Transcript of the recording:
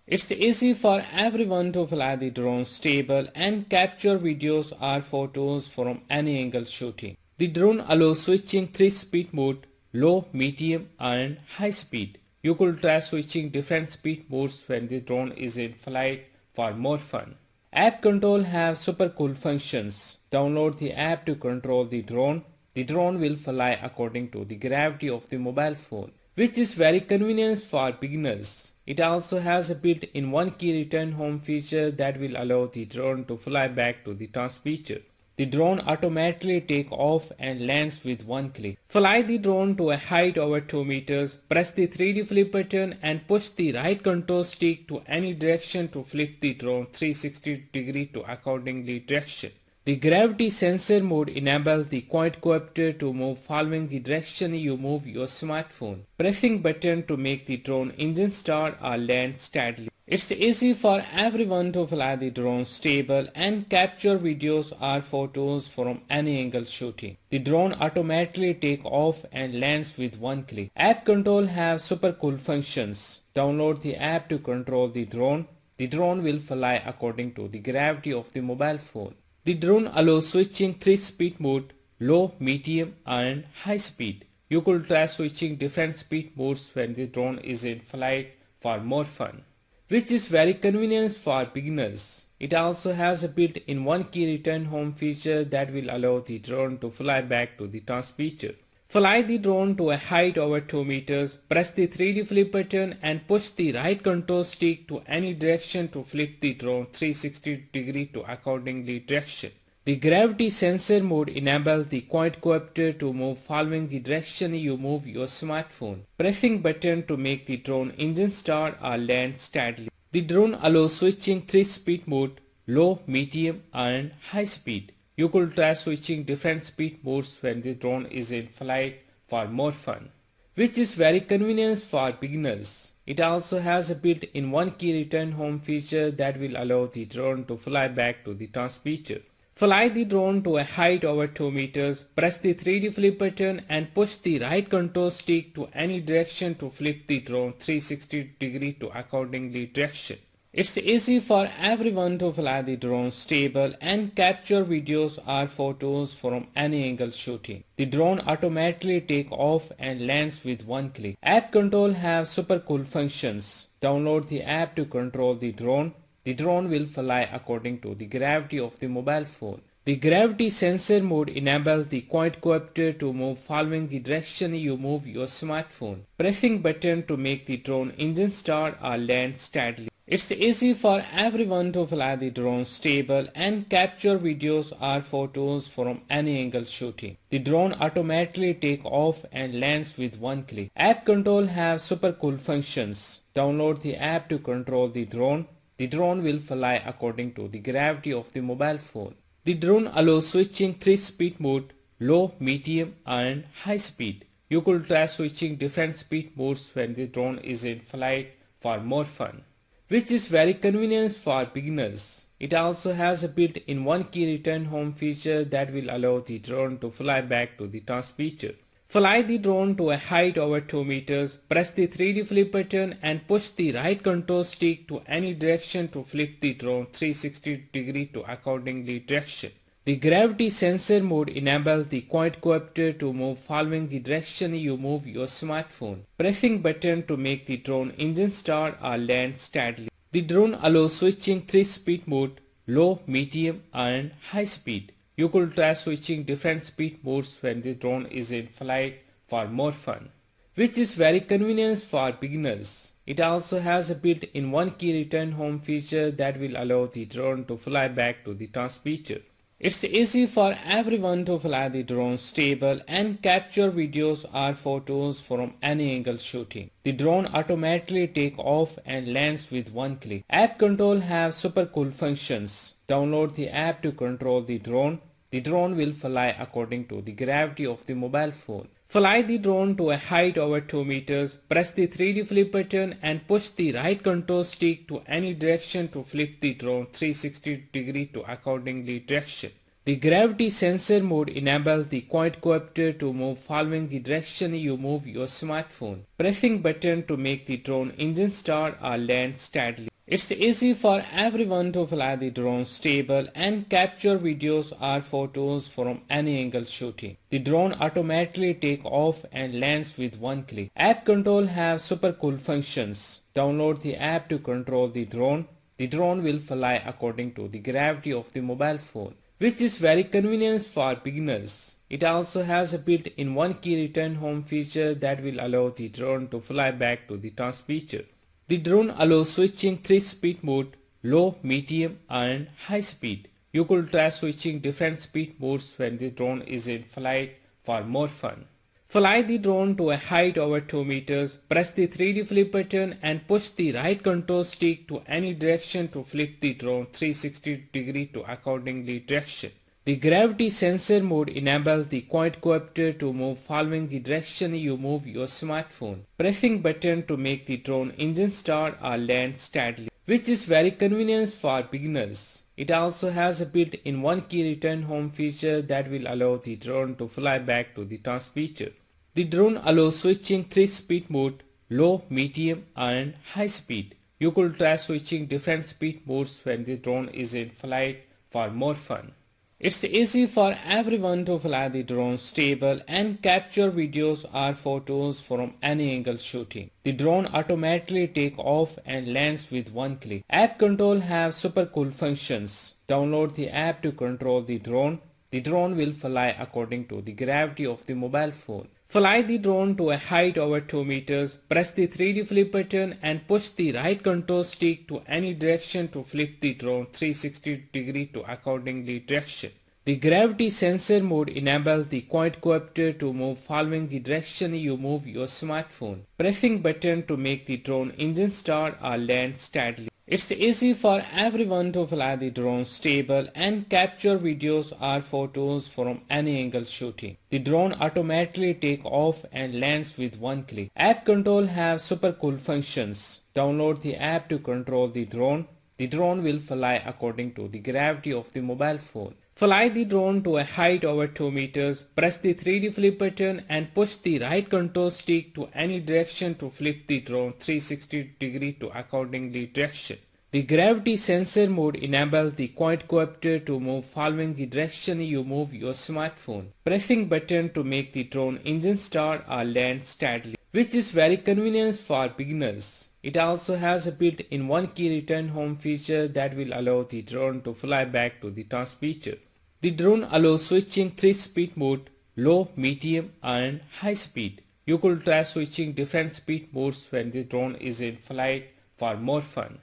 It's easy for everyone to fly the drone stable and capture videos or photos from any angle shooting. The drone allows switching 3-speed mode, low, medium and high speed. You could try switching different speed modes when the drone is in flight for more fun. App control have super cool functions. Download the app to control the drone. The drone will fly according to the gravity of the mobile phone, which is very convenient for beginners. It also has a built-in one-key return home feature that will allow the drone to fly back to the transmitter. The drone automatically takes off and lands with one click. Fly the drone to a height over 2 meters, press the 3D flip button and push the right control stick to any direction to flip the drone 360 degree to accordingly direction. The gravity sensor mode enables the quadcopter to move following the direction you move your smartphone. Pressing button to make the drone engine start or land steadily. It's easy for everyone to fly the drone stable and capture videos or photos from any angle shooting. The drone automatically takes off and lands with one click. App control have super cool functions. Download the app to control the drone. The drone will fly according to the gravity of the mobile phone. The drone allows switching 3-speed mode, low, medium and high speed. You could try switching different speed modes when the drone is in flight for more fun, which is very convenient for beginners. It also has a built-in one-key return home feature that will allow the drone to fly back to the transmitter. Fly the drone to a height over 2 meters, press the 3D flip button and push the right control stick to any direction to flip the drone 360 degree to accordingly direction. The gravity sensor mode enables the quadcopter to move following the direction you move your smartphone. Pressing button to make the drone engine start or land steadily. The drone allows switching 3-speed mode, low, medium and high speed. You could try switching different speed modes when the drone is in flight for more fun, which is very convenient for beginners. It also has a built-in one-key return home feature that will allow the drone to fly back to the transmitter. Fly the drone to a height over 2 meters, press the 3D flip button and push the right control stick to any direction to flip the drone 360 degree to accordingly direction. It's easy for everyone to fly the drone stable and capture videos or photos from any angle shooting. The drone automatically takes off and lands with one click. App control have super cool functions. Download the app to control the drone. The drone will fly according to the gravity of the mobile phone. The gravity sensor mode enables the quadcopter to move following the direction you move your smartphone. Pressing button to make the drone engine start or land steadily. It's easy for everyone to fly the drone stable and capture videos or photos from any angle shooting. The drone automatically takes off and lands with one click. App control have super cool functions. Download the app to control the drone. The drone will fly according to the gravity of the mobile phone. The drone allows switching 3-speed mode, low, medium and high speed. You could try switching different speed modes when the drone is in flight for more fun, which is very convenient for beginners. It also has a built-in one-key return home feature that will allow the drone to fly back to the transmitter. Fly the drone to a height over 2 meters, press the 3D flip button and push the right control stick to any direction to flip the drone 360 degree to accordingly direction. The gravity sensor mode enables the quadcopter to move following the direction you move your smartphone. Pressing button to make the drone engine start or land steadily. The drone allows switching 3-speed mode, low, medium and high speed. You could try switching different speed modes when the drone is in flight for more fun, which is very convenient for beginners. It also has a built-in one-key return home feature that will allow the drone to fly back to the transmitter. It's easy for everyone to fly the drone stable and capture videos or photos from any angle shooting. The drone automatically takes off and lands with one click. App control have super cool functions. Download the app to control the drone. The drone will fly according to the gravity of the mobile phone. Fly the drone to a height over 2 meters, press the 3D flip button and push the right control stick to any direction to flip the drone 360 degree to accordingly direction. The gravity sensor mode enables the quadcopter to move following the direction you move your smartphone. Pressing button to make the drone engine start or land steadily. It's easy for everyone to fly the drone stable and capture videos or photos from any angle shooting. The drone automatically take off and lands with one click. App control have super cool functions. Download the app to control the drone. The drone will fly according to the gravity of the mobile phone, which is very convenient for beginners. It also has a built-in one-key return home feature that will allow the drone to fly back to the transmitter. The drone allows switching 3-speed mode, low, medium and high speed. You could try switching different speed modes when the drone is in flight for more fun. Fly the drone to a height over 2 meters, press the 3D flip button and push the right control stick to any direction to flip the drone 360 degree to accordingly direction. The gravity sensor mode enables the quadcopter to move following the direction you move your smartphone. Pressing button to make the drone engine start or land steadily, which is very convenient for beginners. It also has a built-in one-key return home feature that will allow the drone to fly back to the transmitter. The drone allows switching 3-speed mode, low, medium and high speed. You could try switching different speed modes when the drone is in flight for more fun. It's easy for everyone to fly the drone stable and capture videos or photos from any angle shooting. The drone automatically take off and lands with one click. App control have super cool functions. Download the app to control the drone. The drone will fly according to the gravity of the mobile phone. Fly the drone to a height over 2 meters, press the 3D flip button and push the right control stick to any direction to flip the drone 360 degree to accordingly direction. The gravity sensor mode enables the quadcopter to move following the direction you move your smartphone. Pressing button to make the drone engine start or land steadily. It's easy for everyone to fly the drone stable and capture videos or photos from any angle shooting. The drone automatically take off and lands with one click. App control have super cool functions. Download the app to control the drone. The drone will fly according to the gravity of the mobile phone. Fly the drone to a height over 2 meters, press the 3D flip button and push the right control stick to any direction to flip the drone 360 degree to accordingly direction. The gravity sensor mode enables the quadcopter to move following the direction you move your smartphone. Pressing button to make the drone engine start or land steadily, which is very convenient for beginners. It also has a built-in one-key return home feature that will allow the drone to fly back to the transmitter. The drone allows switching 3-speed mode, low, medium and high speed. You could try switching different speed modes when the drone is in flight for more fun.